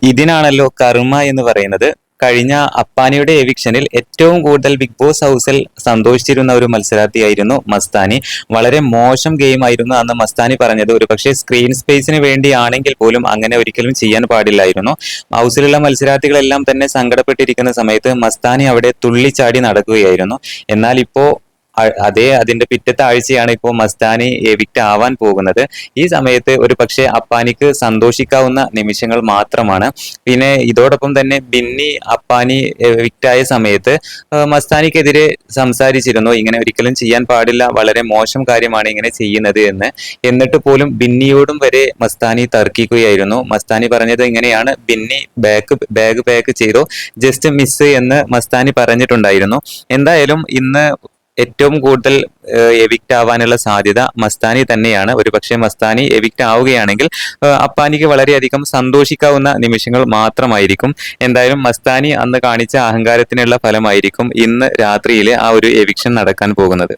ഇതിനാണല്ലോ കർമ്മ എന്ന് പറയുന്നത്. കഴിഞ്ഞ അപ്പാനിയുടെ എവിക്ഷനിൽ ഏറ്റവും കൂടുതൽ ബിഗ് ബോസ് ഹൗസിൽ സന്തോഷിച്ചിരുന്ന ഒരു മത്സരാർത്ഥിയായിരുന്നു മസ്താനി. വളരെ മോശം ഗെയിം ആയിരുന്നു അന്ന് മസ്താനി പറഞ്ഞത്. ഒരു പക്ഷേ സ്ക്രീൻ സ്പേസിന് വേണ്ടിയാണെങ്കിൽ പോലും അങ്ങനെ ഒരിക്കലും ചെയ്യാൻ പാടില്ലായിരുന്നു. ഹൗസിലുള്ള മത്സരാർത്ഥികളെല്ലാം തന്നെ സങ്കടപ്പെട്ടിരിക്കുന്ന സമയത്ത് മസ്താനി അവിടെ തുള്ളിച്ചാടി നടക്കുകയായിരുന്നു. എന്നാൽ ഇപ്പോ അതിന്റെ പിറ്റത്തെ ആഴ്ചയാണ് ഇപ്പോൾ മസ്താനി എവിക്റ്റ് ആവാൻ പോകുന്നത്. ഈ സമയത്ത് ഒരു പക്ഷേ അപ്പാനിക്ക് സന്തോഷിക്കാവുന്ന നിമിഷങ്ങൾ മാത്രമാണ്. പിന്നെ ഇതോടൊപ്പം തന്നെ ബിന്നി അപ്പാനി എവിക്റ്റായ സമയത്ത് മസ്താനിക്കെതിരെ സംസാരിച്ചിരുന്നു, ഇങ്ങനെ ഒരിക്കലും ചെയ്യാൻ പാടില്ല, വളരെ മോശം കാര്യമാണ് ഇങ്ങനെ ചെയ്യുന്നത് എന്ന്. എന്നിട്ട് പോലും ബിന്നിയോടും വരെ മസ്താനി തർക്കിക്കുകയായിരുന്നു. മസ്താനി പറഞ്ഞത് ഇങ്ങനെയാണ്, ബിന്നി ബാഗ് പാക്ക് ചെയ്തോ, ജസ്റ്റ് മിസ് എന്ന് മസ്താനി പറഞ്ഞിട്ടുണ്ടായിരുന്നു. എന്തായാലും ഇന്ന് ഏറ്റവും കൂടുതൽ എവിക്റ്റ് ആവാനുള്ള സാധ്യത മസ്താനി തന്നെയാണ്. ഒരു പക്ഷേ മസ്താനി എവിക്റ്റ് ആവുകയാണെങ്കിൽ അപ്പാനിക്ക് വളരെയധികം സന്തോഷിക്കാവുന്ന നിമിഷങ്ങൾ മാത്രമായിരിക്കും. എന്തായാലും മസ്താനി അന്ന് കാണിച്ച അഹങ്കാരത്തിനുള്ള ഫലമായിരിക്കും ഇന്ന് രാത്രിയിൽ ആ ഒരു എവിക്ഷൻ നടക്കാൻ പോകുന്നത്.